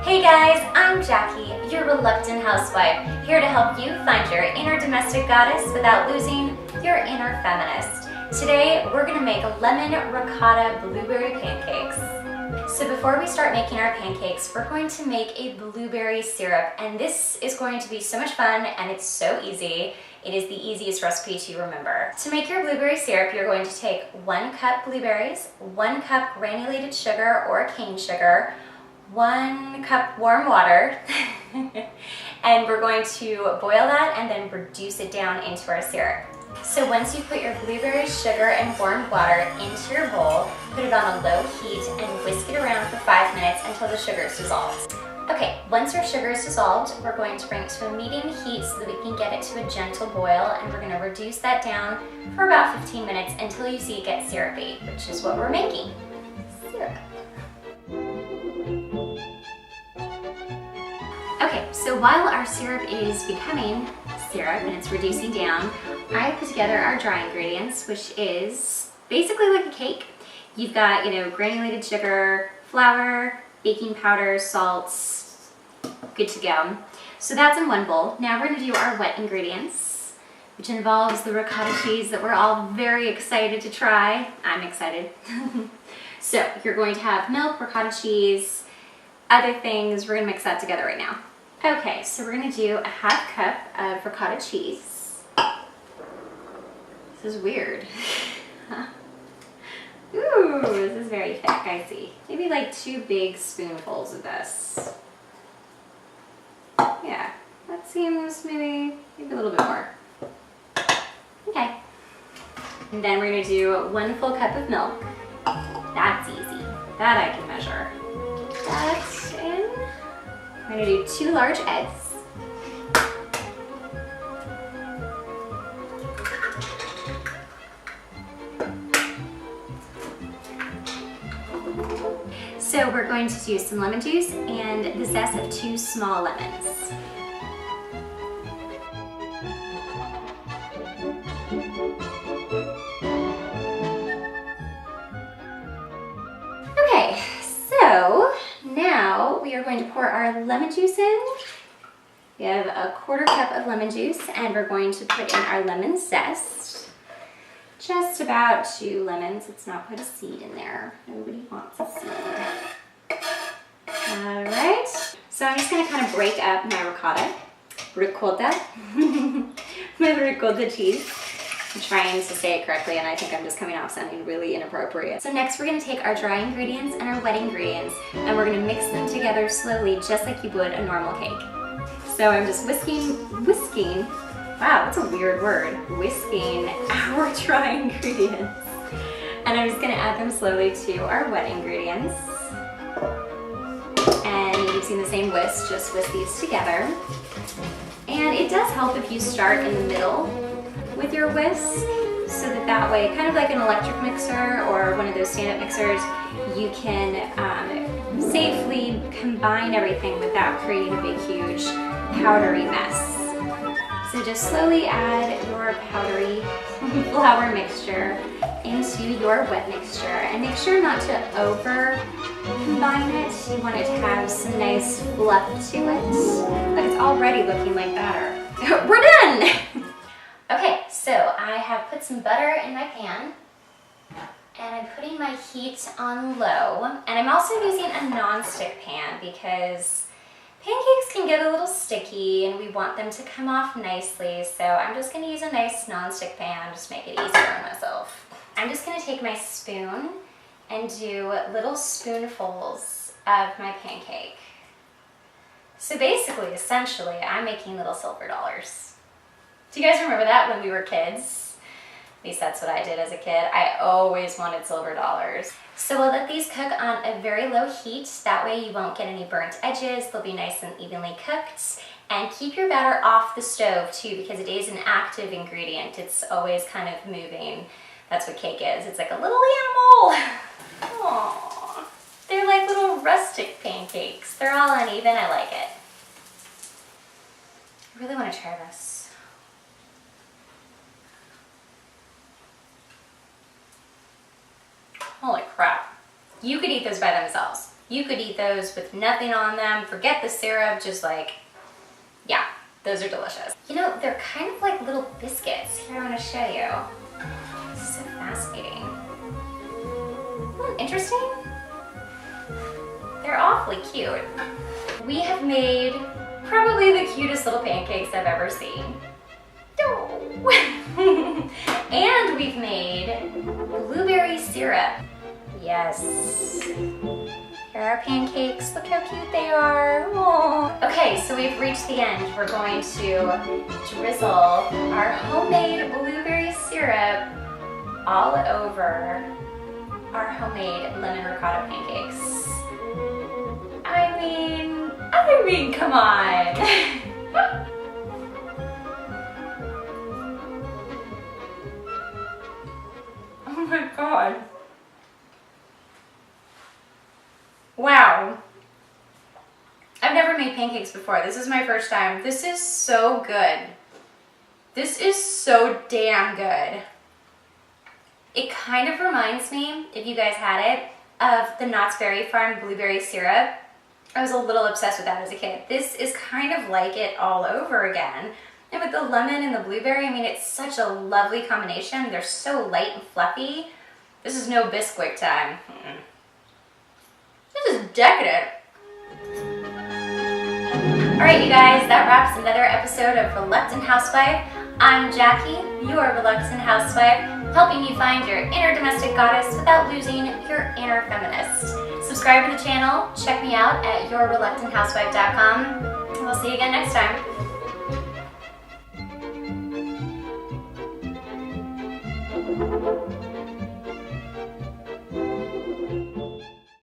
Hey guys, I'm Jackie, your Reluctant Housewife, here to help you find your inner domestic goddess without losing your inner feminist. Today, we're gonna make lemon ricotta blueberry pancakes. So before we start making our pancakes, we're going to make a blueberry syrup, and this is going to be so much fun and it's so easy. It is the easiest recipe to remember. To make your blueberry syrup, you're going to take 1 cup blueberries, 1 cup granulated sugar or cane sugar, 1 cup warm water, and we're going to boil that and then reduce it down into our syrup. So once you put your blueberry sugar and warm water into your bowl, put it on a low heat and whisk it around for 5 minutes until the sugar is dissolved. Okay, once our sugar is dissolved, we're going to bring it to a medium heat so that we can get it to a gentle boil, and we're going to reduce that down for about 15 minutes until you see it get syrupy, which is what we're making. Syrup. Okay, so while our syrup is becoming syrup and it's reducing down, I put together our dry ingredients, which is basically like a cake. You've got, granulated sugar, flour, baking powder, salts, good to go. So that's in one bowl. Now we're gonna do our wet ingredients, which involves the ricotta cheese that we're all very excited to try. I'm excited. So you're going to have milk, ricotta cheese, other things. We're gonna mix that together right now. Okay, so we're gonna do a 1/2 cup of ricotta cheese. This is weird. Ooh, this is very thick, I see. Maybe like 2 big spoonfuls of this. Yeah, that seems maybe a little bit more. Okay. And then we're gonna do 1 full cup of milk. That's easy. That I can measure. That's in. I'm gonna do 2 large eggs. So we're going to do some lemon juice and the zest of 2 small lemons. Okay, so now we are going to pour our lemon juice in. We have a 1/4 cup of lemon juice, and we're going to put in our lemon zest. Just about 2 lemons. Let's not put a seed in there. Nobody wants a seed. All right. So I'm just going to kind of break up my ricotta, my ricotta cheese. I'm trying to say it correctly, and I think I'm just coming off sounding really inappropriate. So next we're going to take our dry ingredients and our wet ingredients, and we're going to mix them together slowly, just like you would a normal cake. So I'm just whisking. Wow, that's a weird word. Whisking our dry ingredients. And I'm just gonna add them slowly to our wet ingredients. And using the same whisk, just whisk these together. And it does help if you start in the middle with your whisk, so that way, kind of like an electric mixer or one of those stand-up mixers, you can safely combine everything without creating a big, huge, powdery mess. So just slowly add your powdery flour mixture into your wet mixture, and make sure not to over combine it. You want it to have some nice fluff to it, but it's already looking like batter. We're done! Okay, so I have put some butter in my pan, and I'm putting my heat on low, and I'm also using a non-stick pan because pancakes can get a little sticky and we want them to come off nicely, so I'm just going to use a nice non-stick pan, just make it easier on myself. I'm just going to take my spoon and do little spoonfuls of my pancake. So basically, essentially, I'm making little silver dollars. Do you guys remember that when we were kids? At least that's what I did as a kid. I always wanted silver dollars. So we'll let these cook on a very low heat. That way you won't get any burnt edges. They'll be nice and evenly cooked. And keep your batter off the stove too, because it is an active ingredient. It's always kind of moving. That's what cake is. It's like a little animal. Aww. They're like little rustic pancakes. They're all uneven. I like it. I really want to try this. Holy crap. You could eat those by themselves. You could eat those with nothing on them. Forget the syrup, just like, yeah, those are delicious. You know, they're kind of like little biscuits. Here, I want to show you. This is so fascinating. Interesting. They're awfully cute. We have made probably the cutest little pancakes I've ever seen. Oh. And we've made blueberry syrup. Yes. Here are our pancakes. Look how cute they are. Aww. Okay, so we've reached the end. We're going to drizzle our homemade blueberry syrup all over our homemade lemon ricotta pancakes. I mean, come on. Oh my God. Wow. I've never made pancakes before. This is my first time. This is so good. This is so damn good. It kind of reminds me, if you guys had it, of the Knott's Berry Farm blueberry syrup. I was a little obsessed with that as a kid. This is kind of like it all over again. And with the lemon and the blueberry, I mean, it's such a lovely combination. They're so light and fluffy. This is no Bisquick time. This is decadent. All right, you guys, that wraps another episode of Reluctant Housewife. I'm Jackie, your Reluctant Housewife, helping you find your inner domestic goddess without losing your inner feminist. Subscribe to the channel, check me out at yourreluctanthousewife.com, and we'll see you again next time.